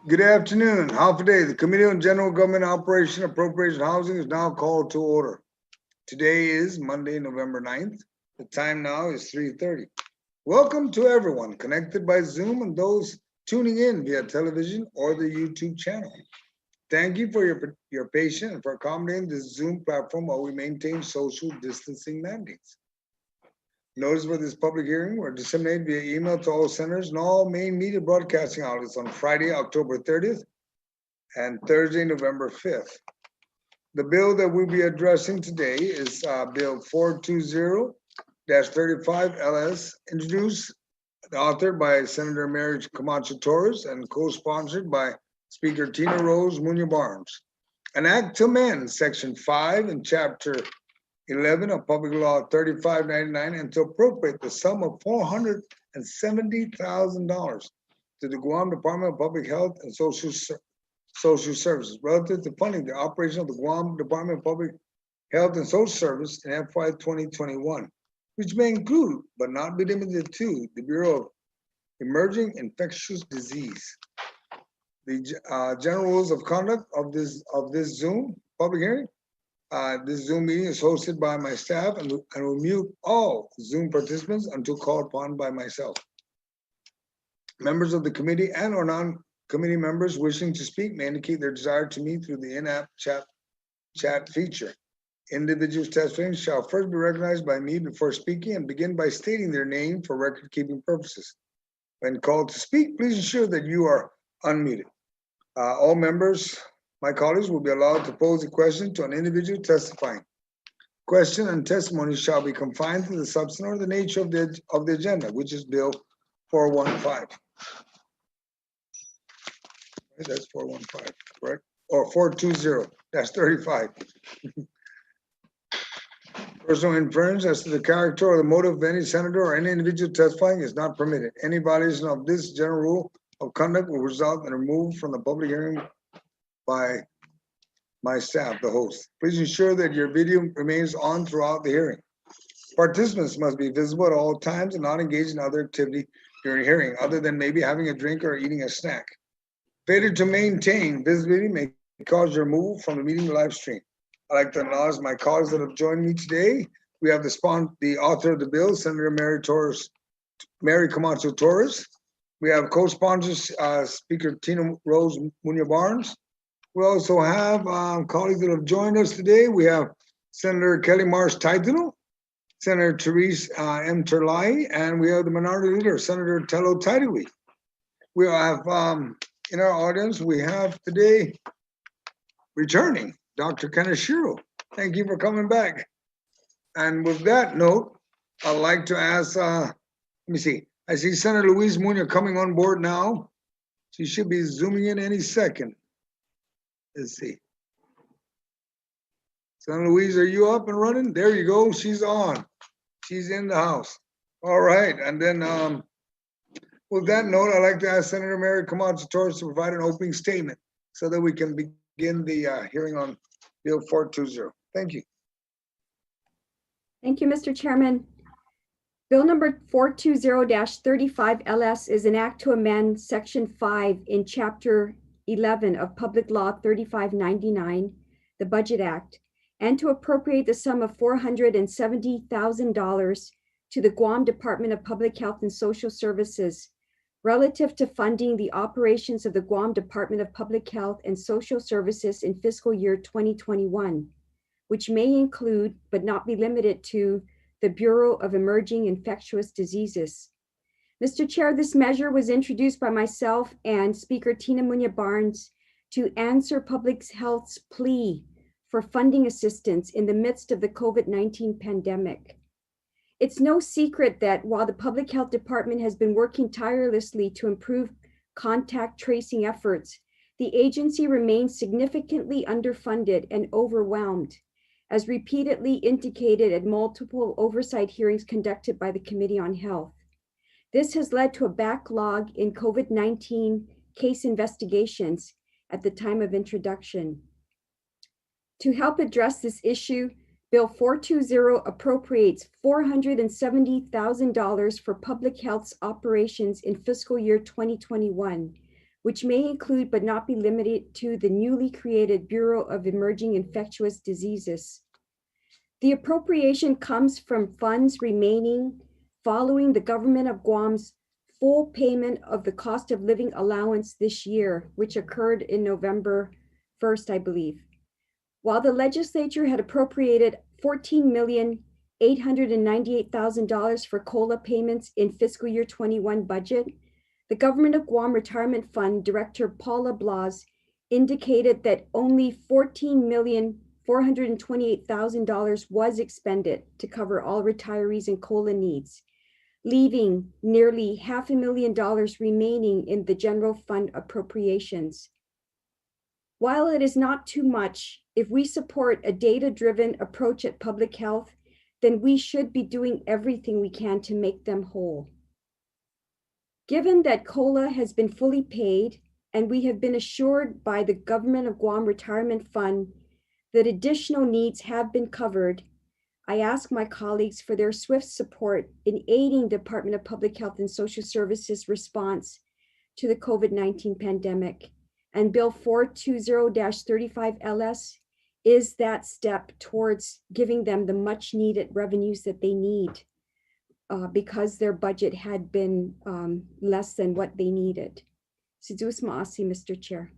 Good afternoon. Half a day. The Committee on General Government Operation Appropriation Housing is now called to order. Today is Monday, November 9th. The time now is 3:30. Welcome to everyone connected by Zoom and those tuning in via television or the YouTube channel. Thank you for your patience and for accommodating this Zoom platform while we maintain social distancing mandates. Notice for this public hearing were disseminated via email to all senators and all main media broadcasting outlets on Friday, October 30th and Thursday, November 5th. The bill that we'll be addressing today is Bill 420-35 LS, introduced, authored by Senator Mary Camacho Torres and co-sponsored by Speaker Tina Rose Munoz Barnes. An act to amend Section 5 and Chapter 11 of Public Law 3599 and to appropriate the sum of $470,000 to the Guam Department of Public Health and Social Services relative to funding the operation of the Guam Department of Public Health and Social Service in FY 2021, which may include, but not be limited to, the Bureau of Emerging Infectious Disease. The general rules of conduct of this Zoom public hearing. This Zoom meeting is hosted by my staff and will mute all Zoom participants until called upon by myself. Members of the committee and or non-committee members wishing to speak may indicate their desire to meet through the in-app chat feature. Individuals testifying shall first be recognized by me before speaking and begin by stating their name for record-keeping purposes. When called to speak, please ensure that you are unmuted. All members, my colleagues, will be allowed to pose a question to an individual testifying. Question and testimony shall be confined to the substance or the nature of the agenda, which is Bill 415. That's 415, correct? Or 420-35. Personal inference as to the character or the motive of any senator or any individual testifying is not permitted. Any violation of this general rule of conduct will result in removal from the public hearing by my staff, the host. Please ensure that your video remains on throughout the hearing. Participants must be visible at all times and not engage in other activity during hearing, other than maybe having a drink or eating a snack. Failure to maintain visibility may cause your removal from the meeting live stream. I'd like to acknowledge my colleagues that have joined me today. We have the author of the bill, Senator Mary Camacho Torres. We have co-sponsors, Speaker Tina Rose Munoz Barnes. We also have colleagues that have joined us today. We have Senator Kelly Marsh Taitano, Senator Therese M. Terlai, and we have the minority leader, Senator Tello Taidui. We have in our audience, we have today returning Dr. Kaneshiro. Thank you for coming back. And with that note, I'd like to ask, let me see. I see Senator Louise Muna coming on board now. She should be zooming in any second. Let's see. Senator Louise, are you up and running? There you go. She's on. She's in the house. All right. And then with that note, I'd like to ask Senator Mary Camacho Torres to provide an opening statement so that we can begin the hearing on Bill 420. Thank you. Thank you, Mr. Chairman. Bill number 420-35 LS is an act to amend Section 5 in Chapter 11 of Public Law 3599, the Budget Act, and to appropriate the sum of $470,000 to the Guam Department of Public Health and Social Services relative to funding the operations of the Guam Department of Public Health and Social Services in fiscal year 2021, which may include, but not be limited to, the Bureau of Emerging Infectious Diseases. Mr. Chair, this measure was introduced by myself and Speaker Tina Munoz Barnes to answer public health's plea for funding assistance in the midst of the COVID-19 pandemic. It's no secret that while the Public Health Department has been working tirelessly to improve contact tracing efforts, the agency remains significantly underfunded and overwhelmed, as repeatedly indicated at multiple oversight hearings conducted by the Committee on Health. This has led to a backlog in COVID-19 case investigations at the time of introduction. To help address this issue, Bill 420 appropriates $470,000 for public health's operations in fiscal year 2021, which may include but not be limited to the newly created Bureau of Emerging Infectious Diseases. The appropriation comes from funds remaining following the government of Guam's full payment of the cost of living allowance this year, which occurred in November 1st, I believe. While the legislature had appropriated $14,898,000 for COLA payments in fiscal year 21 budget, the Government of Guam Retirement Fund Director Paula Blas indicated that only $14,428,000 was expended to cover all retirees and COLA needs, leaving nearly $500,000 remaining in the general fund appropriations. While it is not too much, if we support a data-driven approach at public health, then we should be doing everything we can to make them whole. Given that COLA has been fully paid and we have been assured by the Government of Guam Retirement Fund that additional needs have been covered, I ask my colleagues for their swift support in aiding Department of Public Health and Social Services response to the COVID-19 pandemic. And Bill 420-35LS is that step towards giving them the much needed revenues that they need because their budget had been less than what they needed. Sidus Maasi, Mr. Chair.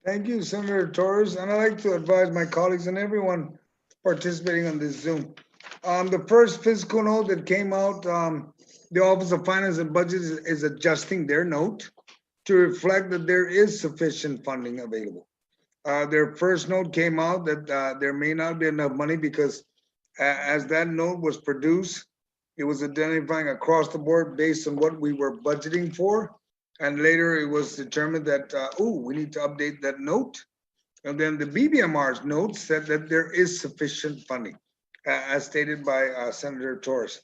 Thank you, Senator Torres. And I'd like to advise my colleagues and everyone participating on this Zoom. The first fiscal note that came out, the Office of Finance and Budget is adjusting their note to reflect that there is sufficient funding available. Their first note came out that there may not be enough money because as that note was produced, it was identifying across the board based on what we were budgeting for. And later it was determined that, we need to update that note. And then the BBMR's note said that there is sufficient funding, as stated by Senator Torres.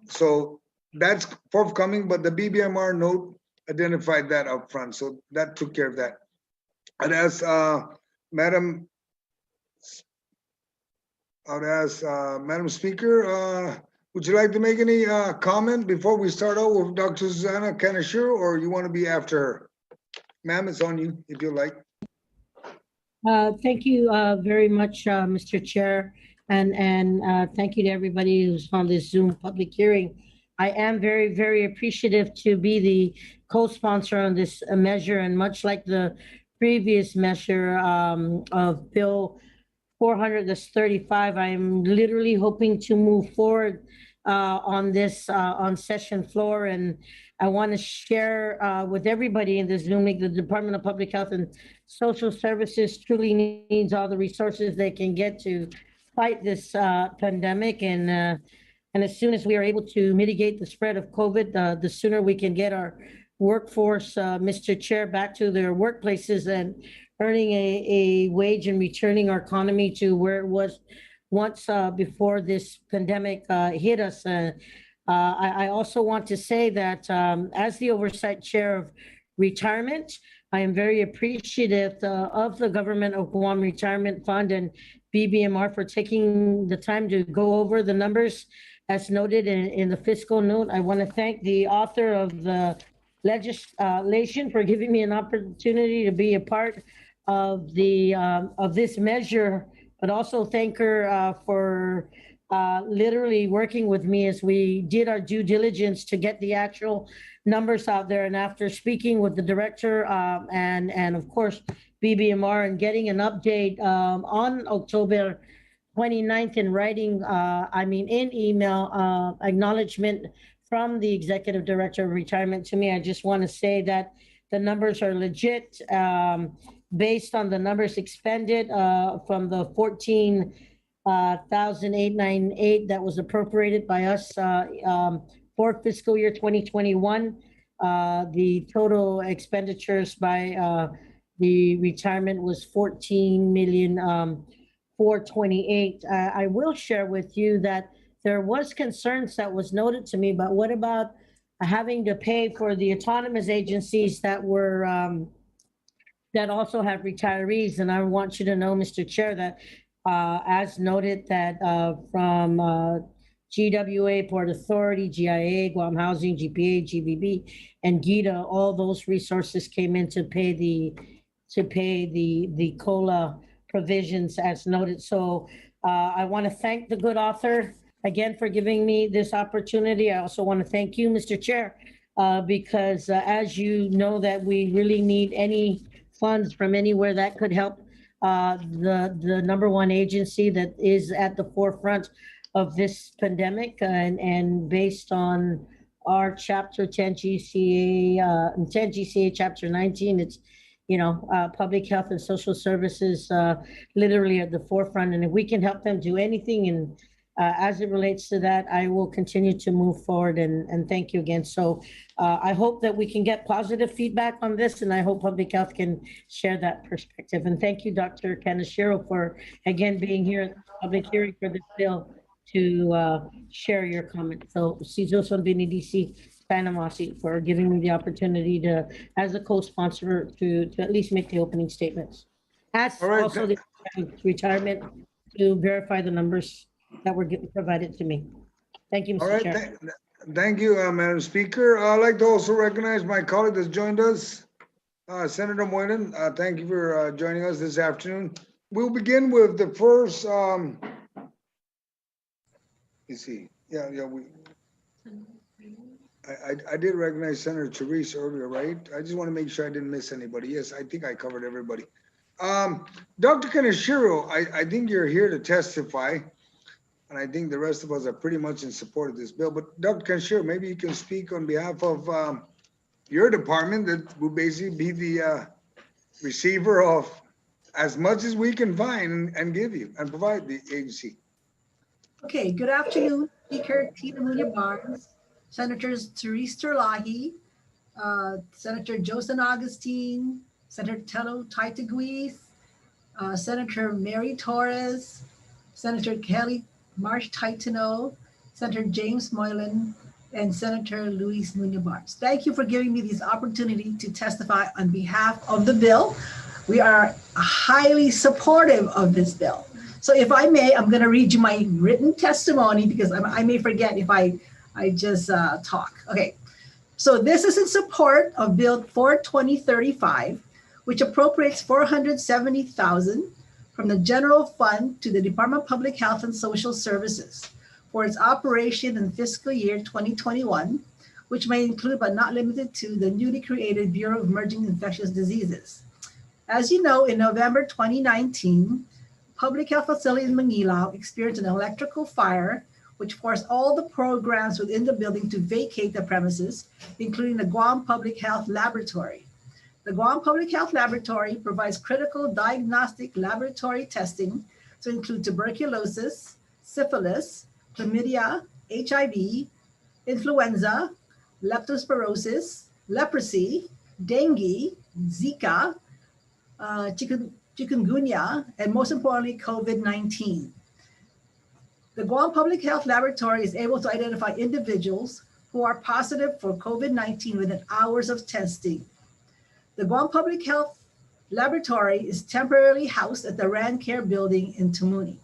So that's forthcoming, but the BBMR note identified that up front. So that took care of that. I'd ask Madam Speaker, would you like to make any comment before we start out with Dr. Susanna Kanashiro, or you want to be after her? Ma'am, it's on you if you like. Thank you very much, Mr. Chair, and thank you to everybody who's on this Zoom public hearing. I am very, very appreciative to be the co-sponsor on this measure, and much like the previous measure of Bill 435, I'm literally hoping to move forward on this on session floor, and I want to share with everybody in this Zoom link, the Department of Public Health and Social Services truly needs all the resources they can get to fight this pandemic, and as soon as we are able to mitigate the spread of COVID, the sooner we can get our workforce, Mr. Chair, back to their workplaces and earning a wage and returning our economy to where it was once before this pandemic hit us. I also want to say that as the Oversight Chair of Retirement, I am very appreciative of the Government of Guam Retirement Fund and BBMR for taking the time to go over the numbers as noted in the fiscal note. I want to thank the author of the legislation for giving me an opportunity to be a part of the of this measure, but also thank her for literally working with me as we did our due diligence to get the actual numbers out there. And after speaking with the director and of course BBMR and getting an update on October 29th in writing, in email acknowledgement from the executive director of retirement to me, I just want to say that the numbers are legit based on the numbers expended from the 14,898 that was appropriated by us for fiscal year 2021. The total expenditures by the retirement was 14,428,000. I will share with you that there was concerns that was noted to me, but what about having to pay for the autonomous agencies that were that also have retirees? And I want you to know, Mr. Chair, that as noted that from GWA, Port Authority, GIA, Guam Housing, GPA, GBB, and GITA. All those resources came in to pay the COLA provisions as noted. So I want to thank the good author again for giving me this opportunity. I also want to thank you, Mr. Chair, because as you know that we really need any funds from anywhere that could help the number one agency that is at the forefront of this pandemic, and based on our chapter 10 GCA chapter 19, it's public health and social services literally at the forefront. And if we can help them do anything, and as it relates to that, I will continue to move forward, and thank you again. So I hope that we can get positive feedback on this, and I hope public health can share that perspective. And thank you, Dr. Kaneshiro, for again being here at the public hearing for this bill to share your comments. So Sizoson Binidisi Panamasi for giving me the opportunity to, as a co-sponsor, to at least make the opening statements. As All right, also the retirement to verify the numbers that were provided to me. Thank you, All Mr. right, Chair. thank you, Madam Speaker. I'd like to also recognize my colleague that's joined us, Senator Moylan. Thank you for joining us this afternoon. We'll begin with the first, you see, I did recognize Senator Therese earlier, right? I just want to make sure I didn't miss anybody. Yes, I think I covered everybody. Dr. Kaneshiro, I think you're here to testify, and I think the rest of us are pretty much in support of this bill. But Dr. Kaneshiro, maybe you can speak on behalf of your department that will basically be the receiver of as much as we can find and give you and provide the agency. Okay, good afternoon, Speaker Sen Emilia Barnes, Senators Therese Terlahi, Senator Josan Agustin, Senator Tello Taitaguis, Senator Mary Torres, Senator Kelly Marsh Titano, Senator James Moylan, and Senator Louis M Muna. Thank you for giving me this opportunity to testify on behalf of the bill. We are highly supportive of this bill. So if I may, I'm going to read you my written testimony because I may forget if I just talk. Okay, so this is in support of Bill 42035, which appropriates $470,000 from the general fund to the Department of Public Health and Social Services for its operation in fiscal year 2021, which may include but not limited to the newly created Bureau of Emerging Infectious Diseases. As you know, in November 2019, public health facility in Manila experienced an electrical fire, which forced all the programs within the building to vacate the premises, including the Guam Public Health Laboratory. The Guam Public Health Laboratory provides critical diagnostic laboratory testing to include tuberculosis, syphilis, chlamydia, HIV, influenza, leptospirosis, leprosy, dengue, Zika, chikungunya, and most importantly, COVID-19. The Guam Public Health Laboratory is able to identify individuals who are positive for COVID-19 within hours of testing. The Guam Public Health Laboratory is temporarily housed at the RANCare building in Tumuni.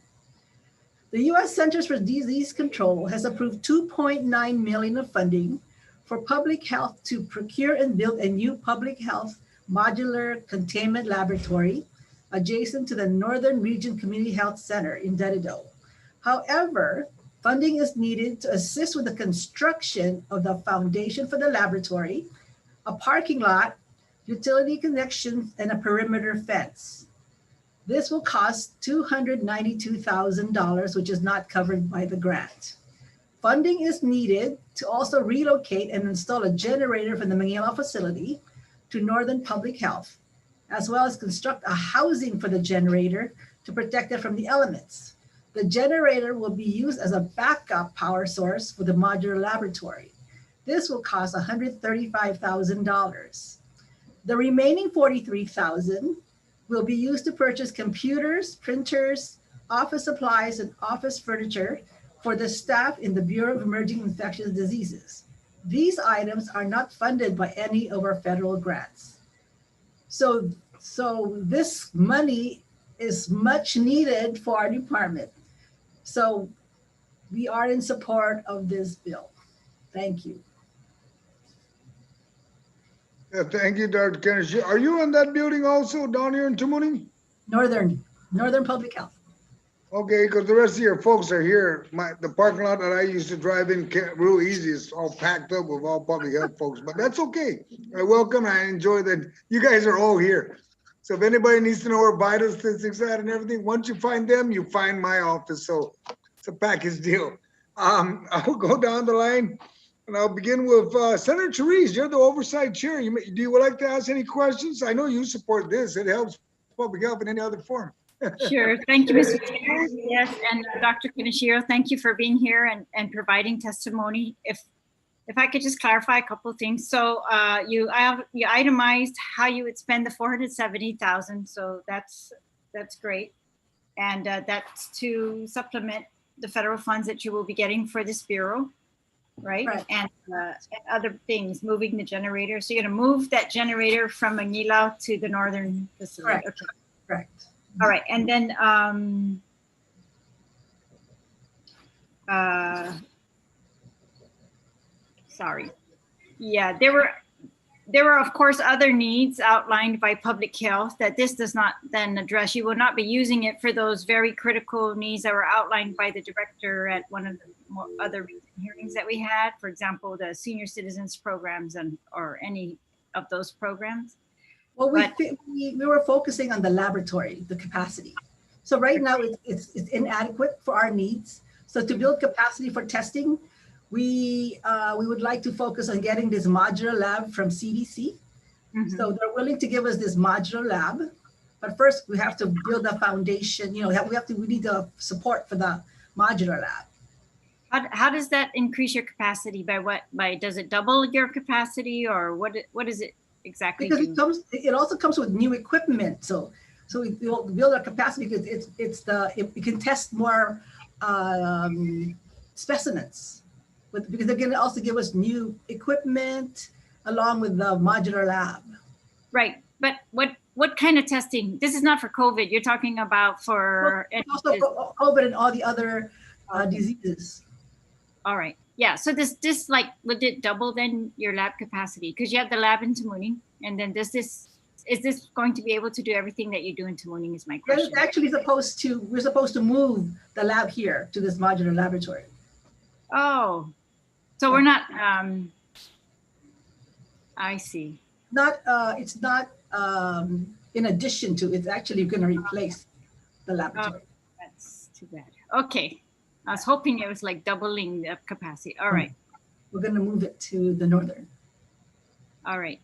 The U.S. Centers for Disease Control has approved $2.9 million of funding for public health to procure and build a new public health modular containment laboratory adjacent to the Northern Region Community Health Center in Dedido. However, funding is needed to assist with the construction of the foundation for the laboratory, a parking lot, utility connections, and a perimeter fence. This will cost $292,000, which is not covered by the grant. Funding is needed to also relocate and install a generator from the Manila facility to Northern Public Health, as well as construct a housing for the generator to protect it from the elements. The generator will be used as a backup power source for the modular laboratory. This will cost $135,000. The remaining $43,000 will be used to purchase computers, printers, office supplies, and office furniture for the staff in the Bureau of Emerging Infectious Diseases. These items are not funded by any of our federal grants. So this money is much needed for our department. So we are in support of this bill. Thank you. Yeah, thank you, Dr. Kennedy. Are you in that building also down here in Tamuning? Northern Public Health. Okay, because the rest of your folks are here. The parking lot that I used to drive in real easy is all packed up with all public health folks, but that's okay. I welcome, I enjoy that you guys are all here. So if anybody needs to know where vital statistics at and everything, once you find them, you find my office. So it's a package deal. I'll go down the line and I'll begin with Senator Therese. You're the oversight chair. Do you like to ask any questions? I know you support this. It helps public health in any other form. Sure. Thank you, Mr. Chair. Yes, and Dr. Kenichiro, thank you for being here and providing testimony. If I could just clarify a couple of things. So you itemized how you would spend the $470,000. So that's great. And that's to supplement the federal funds that you will be getting for this bureau, right? And other things, moving the generator. So you're going to move that generator from Manila to the northern facility. Correct. Okay. Correct. All right, and then sorry. Yeah, there were of course other needs outlined by public health that this does not then address. You will not be using it for those very critical needs that were outlined by the director at one of the other hearings that we had. For example, the senior citizens programs or any of those programs. Well, we were focusing on the laboratory, the capacity. So right now it's inadequate for our needs. So to build capacity for testing, we would like to focus on getting this modular lab from CDC. Mm-hmm. So they're willing to give us this modular lab, but first we have to build a foundation. You know, we need the support for the modular lab. How does that increase your capacity? By what? Does it double your capacity, or what is it? Exactly. Because it also comes with new equipment. So we build our capacity because it can test more specimens, because they're going to also give us new equipment along with the modular lab. Right, but what kind of testing? This is not for COVID. You're talking about for also for COVID and all the other diseases. All right. Yeah, so this would it double then your lab capacity? Because you have the lab in Tamuning, and then is this going to be able to do everything that you do in Tamuning is my question. It's actually we're supposed to move the lab here to this modular laboratory. Oh, so we're not, I see. It's not in addition to, it's actually going to replace the laboratory. Oh, that's too bad. Okay. I was hoping it was like doubling the capacity. All right. We're going to move it to the northern. All right.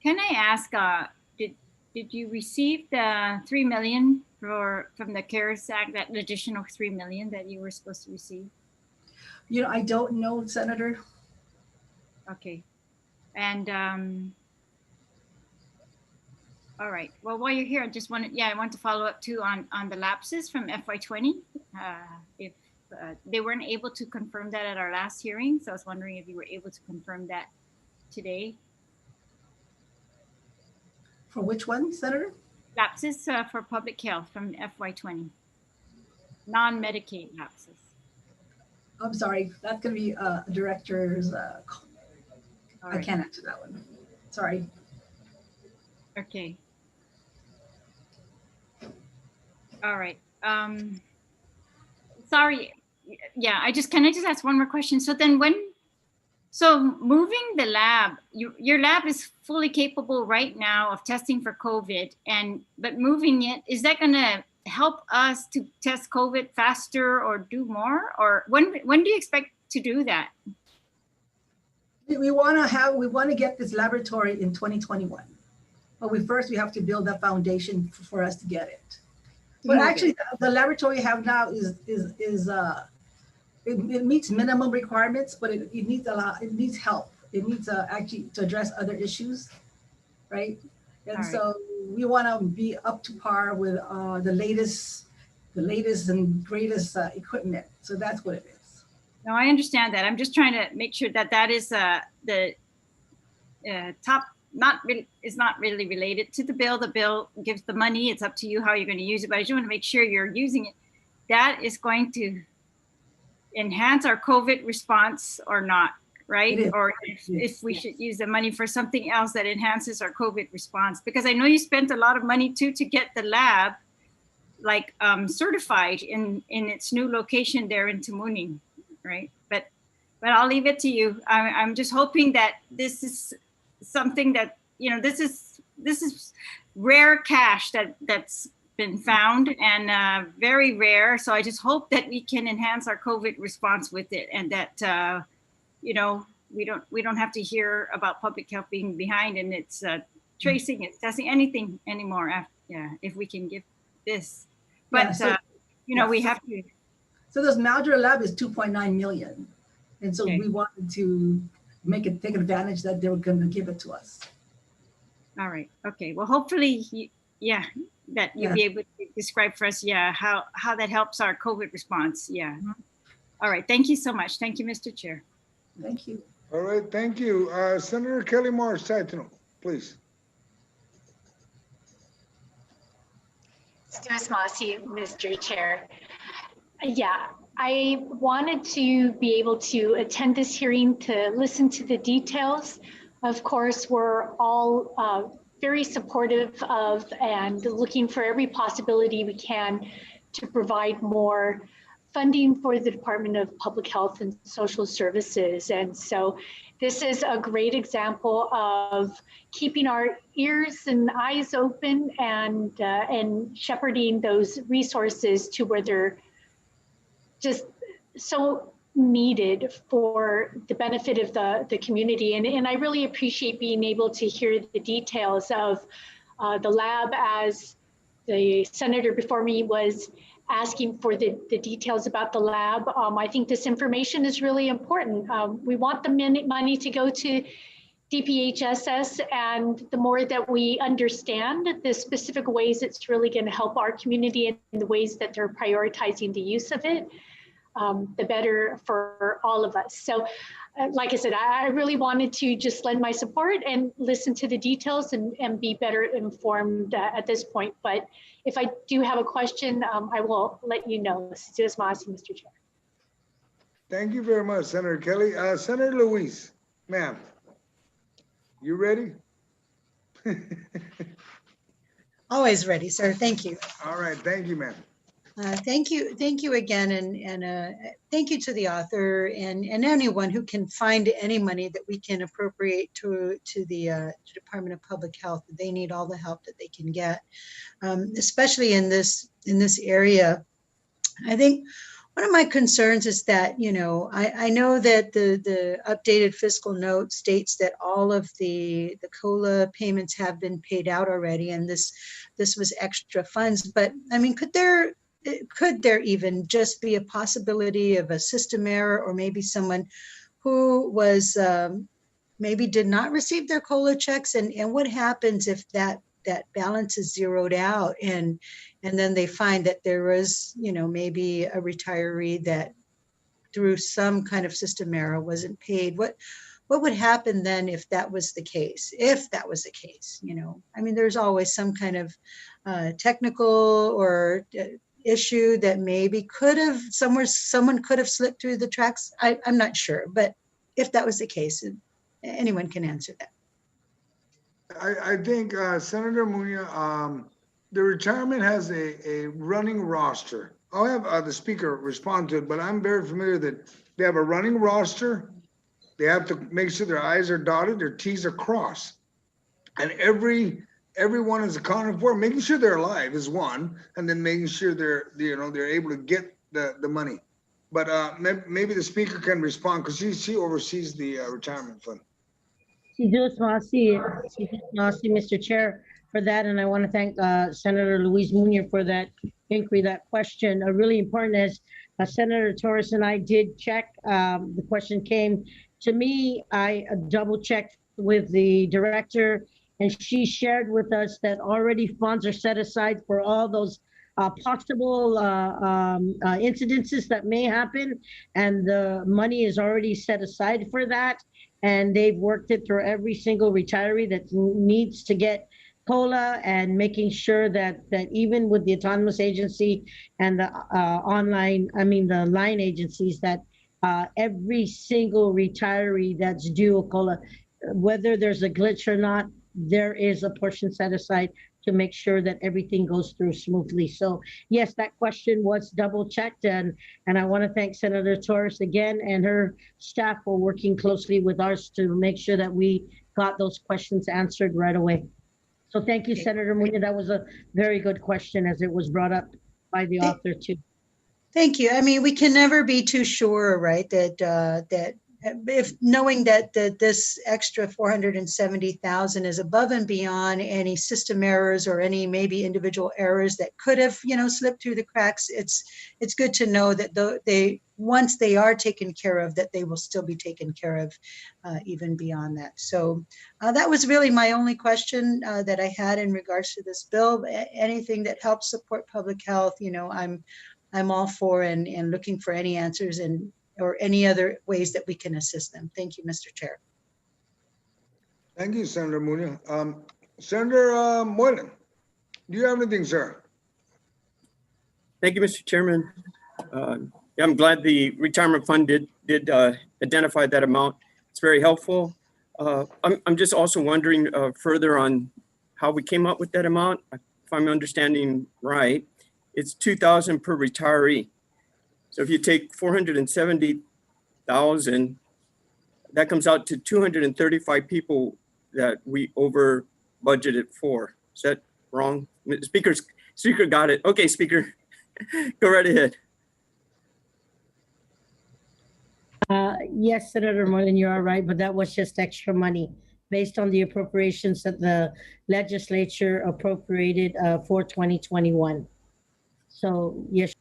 Can I ask, did you receive the $3 million from the CARES Act, that additional $3 million that you were supposed to receive? You know, I don't know, Senator. Okay. And all right. Well, while you're here, I want to follow up too on the lapses from FY20. If they weren't able to confirm that at our last hearing, so I was wondering if you were able to confirm that today. For which one, Senator? Lapses for public health from FY20. Non-Medicaid lapses. I'm sorry, that's going to be a director's call. Right. I can't answer that one. Sorry. Okay. All right. Sorry. Yeah, can I just ask one more question? So then moving the lab, your lab is fully capable right now of testing for COVID, but moving it, is that going to help us to test COVID faster or do more? Or when do you expect to do that? We want to get this laboratory in 2021. But we have to build that foundation for us to get it. But actually, the laboratory we have now it meets minimum requirements, but it needs it needs help. It needs actually to address other issues, right? And so we want to be up to par with the latest and greatest equipment. So that's what it is. No, I understand that. I'm just trying to make sure that is the top. Is not really related to the bill. The bill gives the money. It's up to you how you're going to use it. But I just want to make sure you're using it. That is going to enhance our COVID response or not, right? It is. Or if we should use the money for something else that enhances our COVID response. Because I know you spent a lot of money too to get the lab like certified in its new location there in Tamuning, right? But I'll leave it to you. I'm just hoping that this is something that, you know, this is rare cash that's been found, and very rare. So I just hope that we can enhance our COVID response with it, and that you know, we don't have to hear about public health being behind and it's tracing, it's testing, anything anymore. If we can give this, but you know, we have to. So this modular lab is 2.9 million. And so Okay. we wanted to take advantage that they were going to give it to us. All right. Okay. Well, hopefully, that you'll be able to describe for us, how that helps our COVID response. Yeah. Mhm. All right. Thank you so much. Thank you, Mr. Chair. Thank you. All right, thank you. Senator Kelly Marsh, Sentinel, please. Stuart Mossy, Mr. Chair. Yeah, I wanted to be able to attend this hearing to listen to the details. Of course, we're all very supportive of and looking for every possibility we can to provide more funding for the Department of Public Health and Social Services. And so this is a great example of keeping our ears and eyes open and shepherding those resources to where they're just so needed for the benefit of the community. And I really appreciate being able to hear the details of the lab, as the senator before me was asking for the details about the lab. I think this information is really important. We want the money to go to DPHSS, and the more that we understand the specific ways it's really going to help our community and the ways that they're prioritizing the use of it, the better for all of us. So like I said, I really wanted to just lend my support and listen to the details and be better informed at this point. But if I do have a question, I will let you know. Mr. Chair. Thank you very much, Senator Kelly. Senator Louise, ma'am, you ready? Always ready, sir. Thank you. All right, thank you, ma'am. Thank you again, and thank you to the author and anyone who can find any money that we can appropriate to the Department of Public Health. They need all the help that they can get, especially in this area. I think one of my concerns is that, you know, I know that the updated fiscal note states that all of the COLA payments have been paid out already, and this was extra funds. But I mean, could there even just be a possibility of a system error, or maybe someone who was maybe did not receive their COLA checks, and what happens if that balance is zeroed out and then they find that there was, you know, maybe a retiree that through some kind of system error wasn't paid? What would happen then if that was the case? If that was the case, you know, I mean, there's always some kind of technical or issue that maybe someone could have slipped through the cracks. I'm not sure, but if that was the case, anyone can answer that. I think Senator Muna, the retirement has a running roster. I'll have the speaker respond to it, but I'm very familiar that they have a running roster. They have to make sure their I's are dotted, their T's are crossed. And everyone is accounted for. Making sure they're alive is one, and then making sure they're able to get the money. But maybe the speaker can respond because she oversees the retirement fund. Mr. Chair, for that, and I want to thank Senator Louise Muna for that inquiry, that question. Really important, as Senator Torres and I did check. The question came to me. I double checked with the director, and she shared with us that already funds are set aside for all those possible incidences that may happen, and the money is already set aside for that. And they've worked it through every single retiree that needs to get COLA and making sure that even with the autonomous agency and the the line agencies, that every single retiree that's due a COLA, whether there's a glitch or not, there is a portion set aside to make sure that everything goes through smoothly. So yes, that question was double checked, and I want to thank Senator Torres again and her staff for working closely with ours to make sure that we got those questions answered right away. So thank you, Senator Muna. That was a very good question, as it was brought up by the author too. Thank you. I mean, we can never be too sure, right? That if knowing that this extra 470,000 is above and beyond any system errors or any maybe individual errors that could have, slipped through the cracks. It's good to know that once they are taken care of, that they will still be taken care of even beyond that. So that was really my only question that I had in regards to this bill. Anything that helps support public health, I'm all for and looking for any answers or any other ways that we can assist them. Thank you, Mr. Chair. Thank you, Senator Muna. Senator Moylan, do you have anything, sir? Thank you, Mr. Chairman. Yeah, I'm glad the retirement fund did identify that amount. It's very helpful. I'm just also wondering further on how we came up with that amount. If I'm understanding right, it's $2,000 per retiree. So if you take 470,000, that comes out to 235 people that we over budgeted for. Is that wrong? Speaker got it. Okay, Speaker, go right ahead. Yes, Senator Moylan, you are right, but that was just extra money based on the appropriations that the legislature appropriated for 2021. So yes.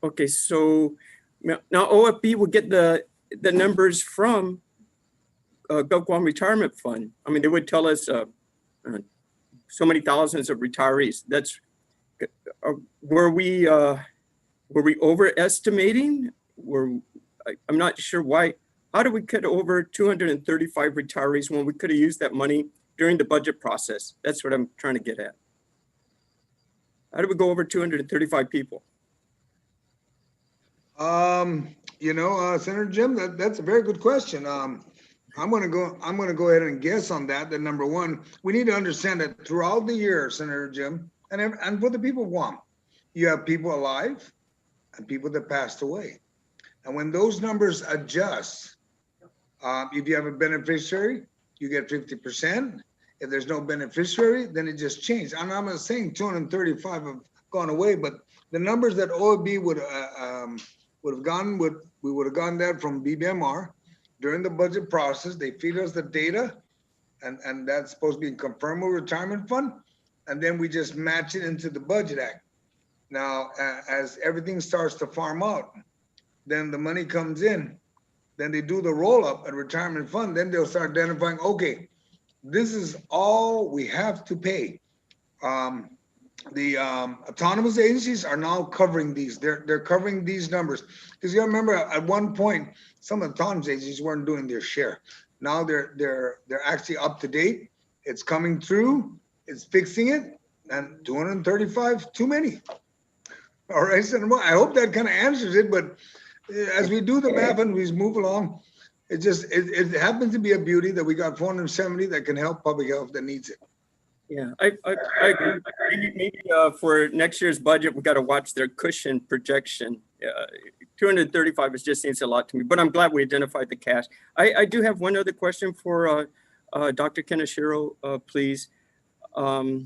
Okay, so now OFB will get the numbers from GovGuam Retirement Fund. I mean, they would tell us so many thousands of retirees. That's were we overestimating? I'm not sure why. How did we cut over 235 retirees when we could have used that money during the budget process? That's what I'm trying to get at. How did we go over 235 people? Senator Jim, that's a very good question. I'm gonna go ahead and guess on that. That number one, we need to understand that throughout the year, Senator Jim, and for the people of Guam, you have people alive and people that passed away. And when those numbers adjust, if you have a beneficiary, you get 50%. If there's no beneficiary, then it just changed. And I'm not saying 235 have gone away, but the numbers that OAB would have gotten, we would have gotten that from BBMR during the budget process. They feed us the data, and that's supposed to be confirmed with retirement fund, and then we just match it into the Budget Act. Now, as everything starts to farm out, then the money comes in, then they do the roll up at retirement fund, then they'll start identifying, okay, this is all we have to pay. The autonomous agencies are now covering these. They're covering these numbers. Because you remember at one point, some autonomous agencies weren't doing their share. Now they're actually up to date. It's coming through. It's fixing it. And 235, too many. All right, Senator, I hope that kind of answers it. But as we do the math and we move along, it happens to be a beauty that we got 470 that can help public health that needs it. Yeah, I agree. Maybe for next year's budget, we got to watch their cushion projection. 235 just seems a lot to me, but I'm glad we identified the cash. I do have one other question for Dr. Kaneshiro, please. I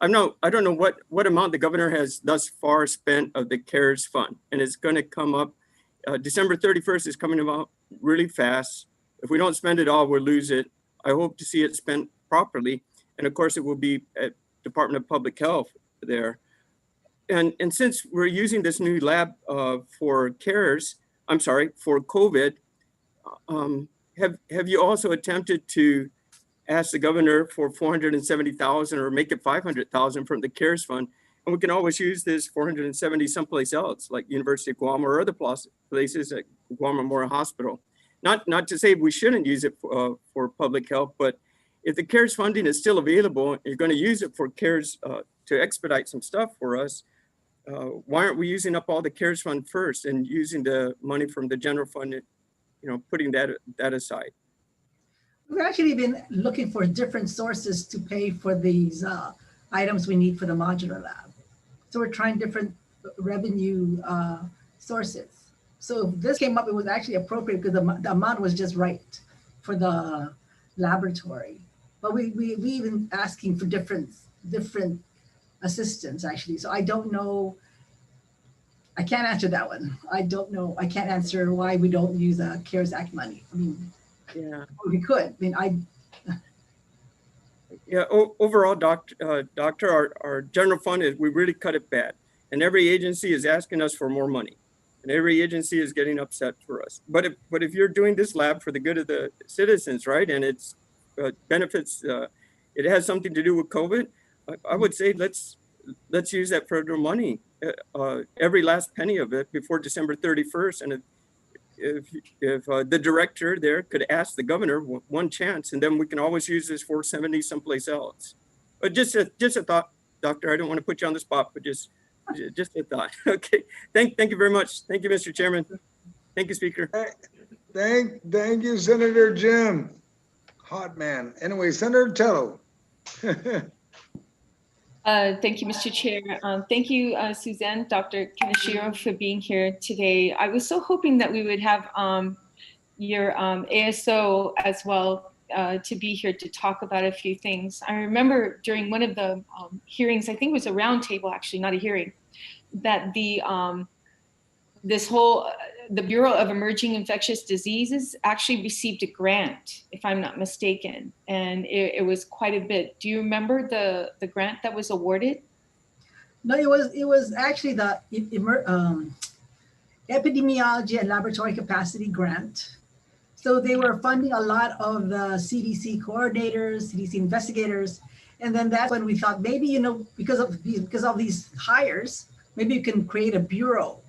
don't know what amount the governor has thus far spent of the CARES fund, and it's going to come up. December 31st is coming about really fast. If we don't spend it all, we'll lose it. I hope to see it spent properly. And of course, it will be at Department of Public Health there. And since we're using this new lab for COVID, have you also attempted to ask the governor for 470,000 or make it 500,000 from the CARES fund? And we can always use this 470 someplace else, like University of Guam or other places like Guam Memorial Hospital. not to say we shouldn't use it for public health, but if the CARES funding is still available, you're going to use it for CARES to expedite some stuff for us. Why aren't we using up all the CARES fund first and using the money from the general fund, putting that aside? We've actually been looking for different sources to pay for these items we need for the modular lab. So we're trying different revenue sources. So if this came up, it was actually appropriate because the amount was just right for the laboratory. But we even asking for different assistance actually. So I don't know. I can't answer that one. I don't know. I can't answer why we don't use CARES Act money. I mean, Yeah. we could. I mean, Yeah. Overall, doctor, our general fund is, we really cut it bad, and every agency is asking us for more money, and every agency is getting upset for us. But if you're doing this lab for the good of the citizens, right, and it's benefits, it has something to do with COVID, I would say let's use that federal money, every last penny of it before December 31st. And if the director there could ask the governor one chance, and then we can always use this 470 someplace else. But just a thought, doctor. I don't want to put you on the spot, but just a thought. Okay. Thank you very much. Thank you, Mr. Chairman. Thank you, Speaker. Thank you, Senator Jim. Hot man. Anyway, Senator Tello. Thank you, Mr. Chair. Thank you, Suzanne, Dr. Kaneshiro, for being here today. I was so hoping that we would have your ASO as well to be here to talk about a few things. I remember during one of the hearings, I think it was a roundtable actually, not a hearing, that the Bureau of Emerging Infectious Diseases actually received a grant, if I'm not mistaken, and it was quite a bit. Do you remember the grant that was awarded? no, it was actually the epidemiology and laboratory capacity grant. So they were funding a lot of the CDC coordinators, CDC investigators, and then that's when we thought maybe because of these hires, maybe you can create a bureau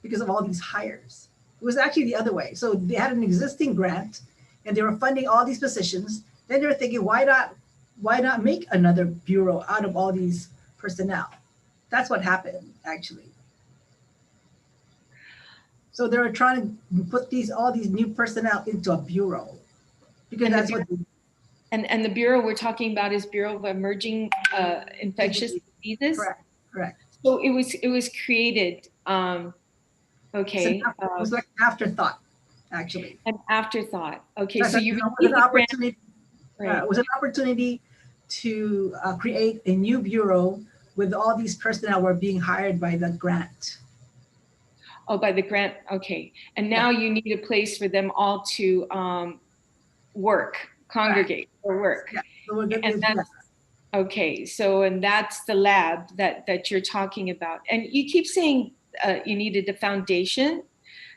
because of all these hires. It was actually the other way. So they had an existing grant and they were funding all these positions. Then they were thinking, why not make another bureau out of all these personnel? That's what happened, actually. So they were trying to put all these new personnel into a bureau because And that's the what. And the bureau we're talking about is Bureau of Emerging Infectious Diseases. Correct. So it was created. Okay. It was like an afterthought, actually. An afterthought. Okay. That's So you it was received an the grant, opportunity. right. It was an opportunity to create a new bureau with all these personnel were being hired by the grant. Oh, by the grant. Okay. And now you need a place for them all to congregate or work. Yeah. So we're gonna And that's, okay. So, and that's the lab that you're talking about. And you keep saying you needed a foundation.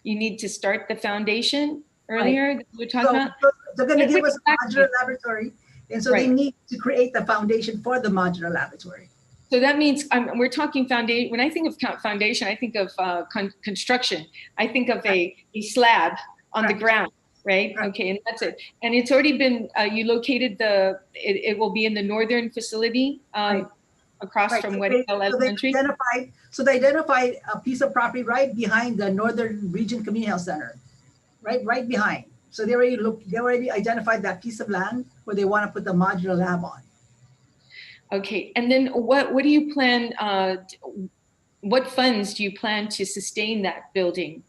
You need to start the foundation earlier. Right. We're talking about. So they're going to give us a modular laboratory. And so they need to create the foundation for the modular laboratory. So that means we're talking foundation. When I think of foundation, I think of construction. I think of a slab on the ground, right? Okay, and that's it. And it's already been, you located it will be in the northern facility across from Weddell Elementary. So they identified a piece of property right behind the Northern Region Community Health Center, right behind. So they already identified that piece of land where they want to put the modular lab on. Okay, and then what do you plan, what funds do you plan to sustain that building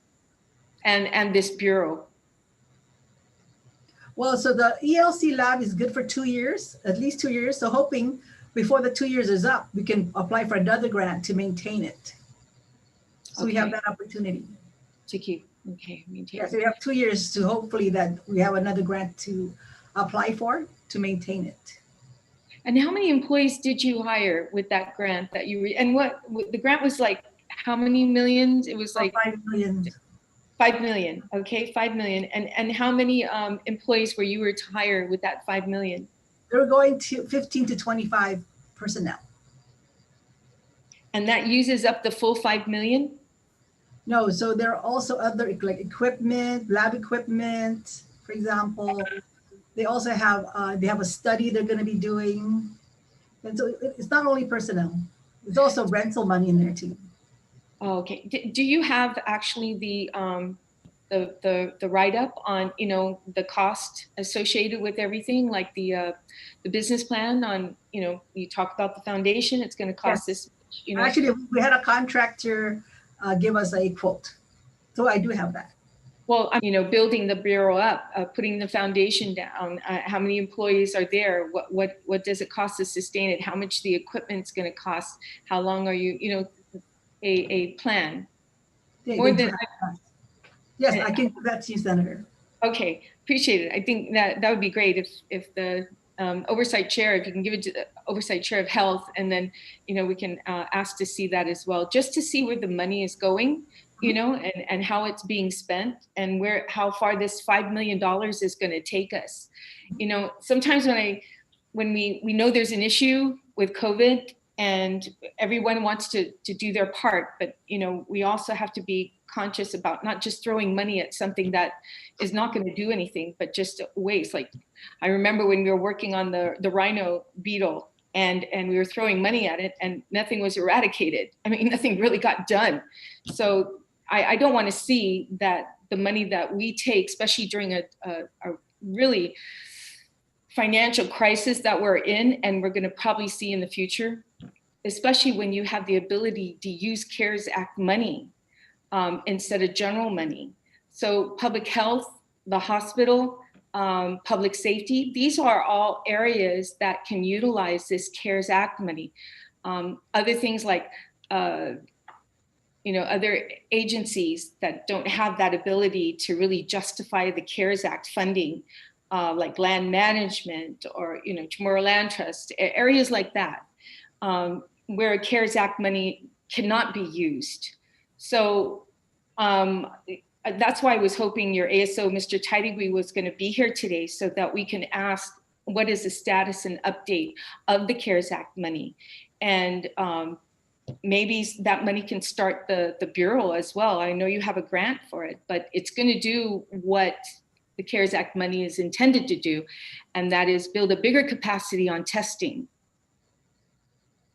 and this bureau? Well, so the ELC lab is good for 2 years, at least 2 years. So hoping before the 2 years is up, we can apply for another grant to maintain it. So we have that opportunity. To keep, maintain. Yeah, so we have 2 years to hopefully that we have another grant to apply for to maintain it. And how many employees did you hire with that grant that and what the grant was like, how many millions? It was like 5 million. 5 million. Okay, 5 million. And how many employees were to hire with that 5 million? They were going to 15 to 25 personnel. And that uses up the full 5 million? No, so there are also other like equipment, lab equipment, for example. They also have they have a study they're going to be doing, and so it's not only personnel. There's also rental money in there too. Oh, okay. Do you have actually the write up on, you know, the cost associated with everything, like the business plan on, you know, you talk about the foundation, it's going to cost this, you know. Actually, we had a contractor give us a quote, so I do have that. Well, you know, building the bureau up, putting the foundation down, how many employees are there? What does it cost to sustain it? How much the equipment's going to cost? How long are you, you know, a plan? More than yes, I can do that to you, Senator. Okay, appreciate it. I think that would be great if the oversight chair, if you can give it to the oversight chair of health, and then, you know, we can ask to see that as well, just to see where the money is going, you know, and how it's being spent, and how far this $5 million is going to take us. You know, sometimes when we know there's an issue with COVID and everyone wants to do their part, but, you know, we also have to be conscious about not just throwing money at something that is not going to do anything, but just waste. Like, I remember when we were working on the rhino beetle, and we were throwing money at it and nothing was eradicated. I mean, nothing really got done. So I don't want to see that the money that we take, especially during a really financial crisis that we're in, and we're going to probably see in the future, especially when you have the ability to use CARES Act money instead of general money. So public health, the hospital, public safety, these are all areas that can utilize this CARES Act money. Other things like, you know, other agencies that don't have that ability to really justify the CARES Act funding, like land management or, you know, Chamorro Land Trust, areas like that, where CARES Act money cannot be used. So that's why I was hoping your ASO, Mr. Taitigui, was going to be here today so that we can ask what is the status and update of the CARES Act money. And maybe that money can start the Bureau as well. I know you have a grant for it, but it's going to do what the CARES Act money is intended to do, and that is build a bigger capacity on testing.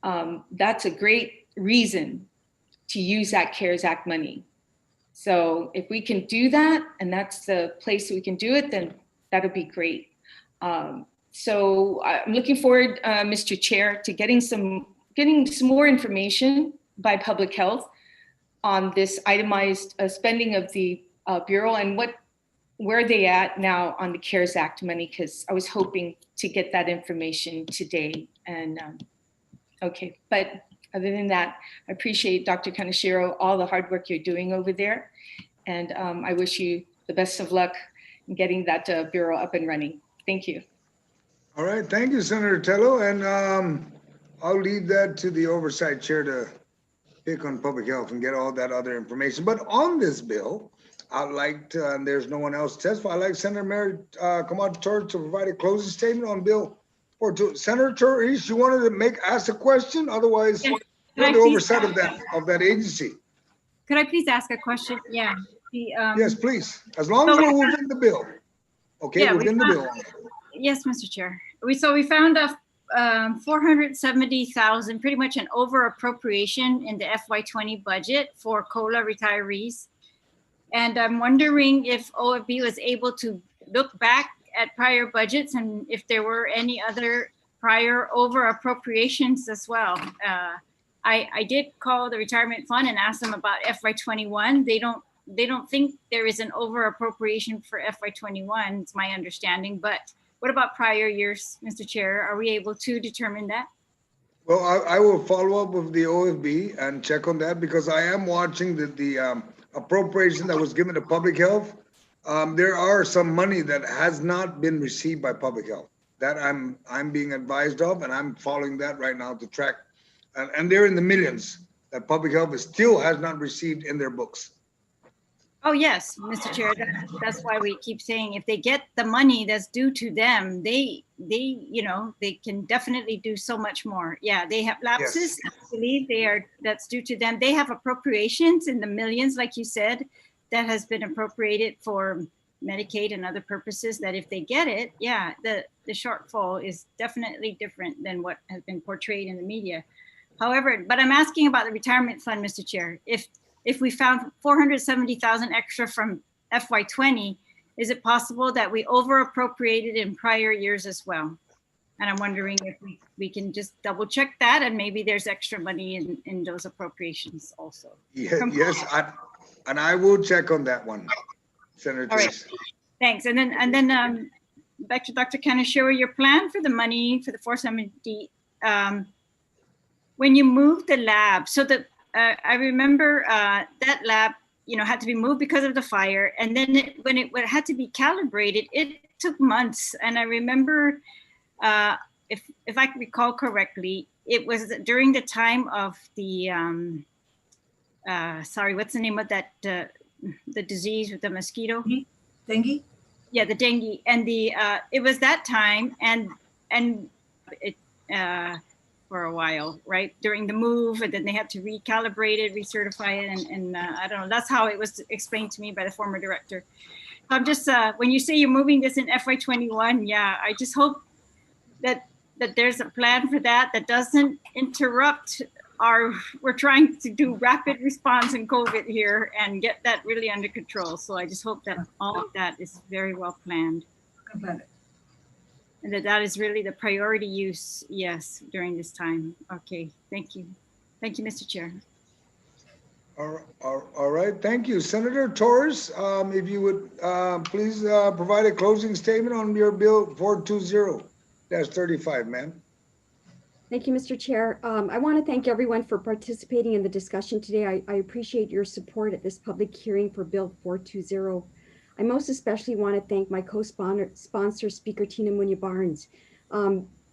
That's a great reason to use that CARES Act money. So if we can do that, and that's the place we can do it, then that'll be great. So I'm looking forward, Mr. Chair, to getting some more information by Public Health on this itemized spending of the Bureau, and where they at now on the CARES Act money, because I was hoping to get that information today. And okay, but other than that, I appreciate Dr. Kaneshiro, all the hard work you're doing over there. And I wish you the best of luck in getting that Bureau up and running. Thank you. All right, thank you, Senator Tello. And I'll leave that to the oversight chair to pick on public health and get all that other information. But on this bill, I'd like to, and there's no one else to testify, I'd like Senator Mary Torres to provide a closing statement on bill. Or to Senator Torres, you wanted to ask a question? Otherwise, yes. you're the oversight of that agency. Could I please ask a question? Yeah. Yes, please. As long as we're within the bill. Okay, yeah, within the bill. Yes, Mr. Chair. We found a 470,000, pretty much an over appropriation in the FY20 budget for COLA retirees. And I'm wondering if OFB was able to look back at prior budgets and if there were any other prior over appropriations as well. I did call the retirement fund and ask them about FY21. They don't think there is an over appropriation for FY21. It's my understanding, but what about prior years, Mr. Chair? Are we able to determine that? Well, I will follow up with the OFB and check on that, because I am watching the appropriation that was given to public health. There are some money that has not been received by public health that I'm being advised of, and I'm following that right now to track. And they're in the millions that public health still has not received in their books. Oh, yes, Mr. Chair, that's why we keep saying if they get the money that's due to them, they, they can definitely do so much more. Yeah, they have lapses, I believe that's due to them. They have appropriations in the millions, like you said, that has been appropriated for Medicaid and other purposes, that if they get it, yeah, the shortfall is definitely different than what has been portrayed in the media. However, but I'm asking about the retirement fund, Mr. Chair. If we found 470,000 extra from FY20, is it possible that we over appropriated in prior years as well? And I'm wondering if we can just double check that, and maybe there's extra money in those appropriations also. Yes, and I will check on that one, Senator. All right, thanks. And then back to Dr. Kaneshiro, your plan for the money for the 470, when you moved the lab, so that I remember that lab, had to be moved because of the fire. And then when it had to be calibrated, it took months. And I remember, if I can recall correctly, it was during the time of the, sorry, what's the name of that, the disease with the mosquito? Dengue? Yeah, the dengue. And it was that time, and it, for a while, right? During the move, and then they had to recalibrate it, recertify it, and I don't know, that's how it was explained to me by the former director. I'm just, when you say you're moving this in FY21, yeah, I just hope that there's a plan for that doesn't interrupt we're trying to do rapid response in COVID here and get that really under control. So I just hope that all of that is very well planned. And that is really the priority use, yes, during this time. Okay, thank you. Thank you, Mr. Chair. All right, thank you. Senator Torres, if you would please provide a closing statement on your bill 420-35, ma'am. Thank you, Mr. Chair. I want to thank everyone for participating in the discussion today. I appreciate your support at this public hearing for Bill 420. I most especially want to thank my co-sponsor, Speaker Sen Emilia Barnes.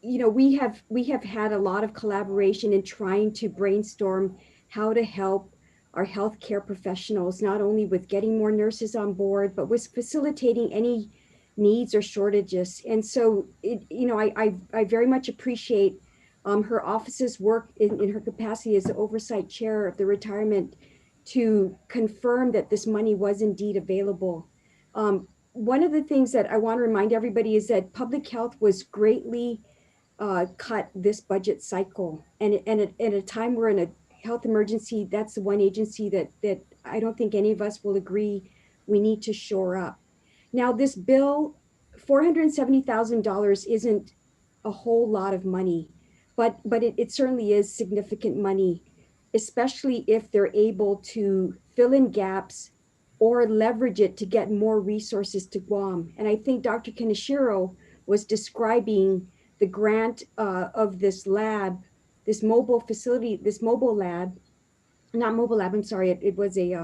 We have had a lot of collaboration in trying to brainstorm how to help our healthcare professionals, not only with getting more nurses on board, but with facilitating any needs or shortages. And so, I very much appreciate her office's work in her capacity as the oversight chair of the retirement to confirm that this money was indeed available. One of the things that I want to remind everybody is that public health was greatly cut this budget cycle. And at a time we're in a health emergency, that's the one agency that I don't think any of us will agree we need to shore up. Now, this bill, $470,000 isn't a whole lot of money, but it certainly is significant money, especially if they're able to fill in gaps or leverage it to get more resources to Guam. And I think Dr. Kaneshiro was describing the grant of this lab, this mobile facility, this mobile lab, not mobile lab, I'm sorry, it was a,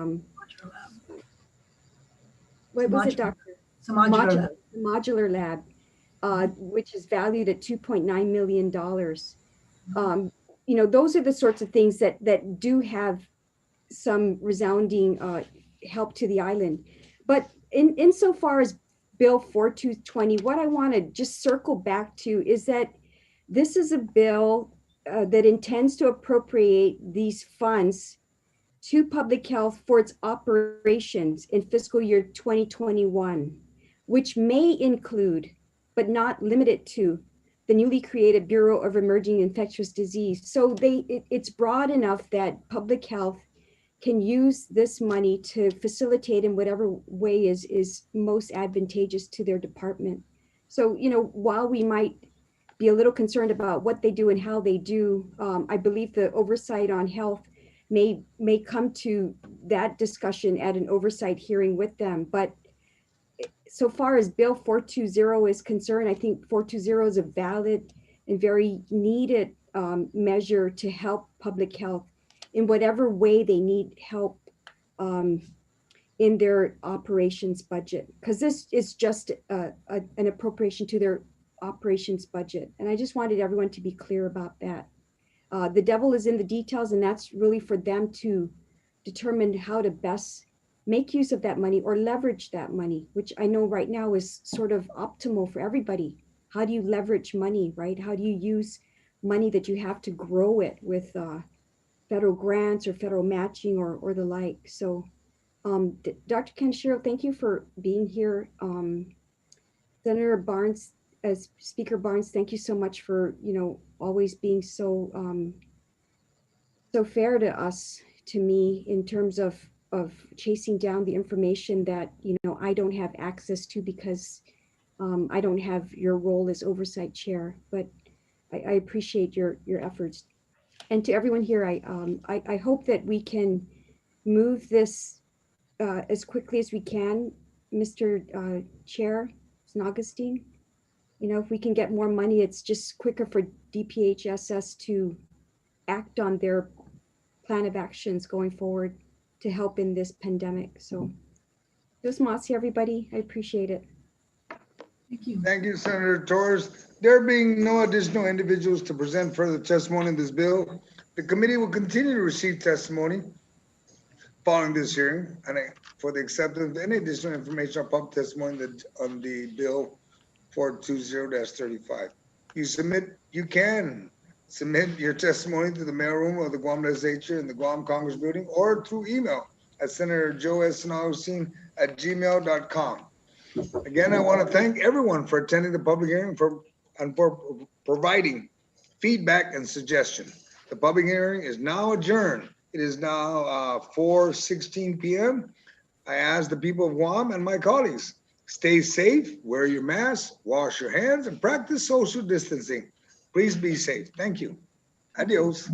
what was it, Doctor? It's a modular lab, which is valued at $2.9 million. Those are the sorts of things that do have some resounding help to the island. But insofar as Bill 4220, what I want to just circle back to is that this is a bill that intends to appropriate these funds to public health for its operations in fiscal year 2021, which may include, but not limited to, the newly created Bureau of Emerging Infectious Disease. So it's broad enough that public health can use this money to facilitate in whatever way is most advantageous to their department. So, while we might be a little concerned about what they do and how they do, I believe the oversight on health may come to that discussion at an oversight hearing with them. But so far as Bill 420 is concerned, I think 420 is a valid and very needed measure to help public health in whatever way they need help in their operations budget, because this is just an appropriation to their operations budget. And I just wanted everyone to be clear about that. The devil is in the details, and that's really for them to determine how to best make use of that money or leverage that money, which I know right now is sort of optimal for everybody. How do you leverage money, right? How do you use money that you have to grow it with federal grants or federal matching or the like? So Dr. Kenshiro, thank you for being here. Senator Barnes, as Speaker Barnes, thank you so much for, always being so so fair to us, to me, in terms of chasing down the information that, I don't have access to because I don't have your role as oversight chair, but I appreciate your efforts. And to everyone here, I hope that we can move this as quickly as we can, Mr. Chair, Sen Augustine. If we can get more money, it's just quicker for DPHSS to act on their plan of actions going forward to help in this pandemic. So, Dios más, everybody. I appreciate it. Thank you. Thank you, Senator Torres. There being no additional individuals to present further testimony in this bill, the committee will continue to receive testimony following this hearing and for the acceptance of any additional information or public testimony on the bill 420-35. You can submit your testimony to the mailroom of the Guam Legislature in the Guam Congress Building or through email at Senator Joe S. Augustine@gmail.com. Again, I want to thank everyone for attending the public hearing and for providing feedback and suggestions. The public hearing is now adjourned. It is now 4:16 p.m. I ask the people of Guam and my colleagues, stay safe, wear your mask, wash your hands, and practice social distancing. Please be safe. Thank you. Adios.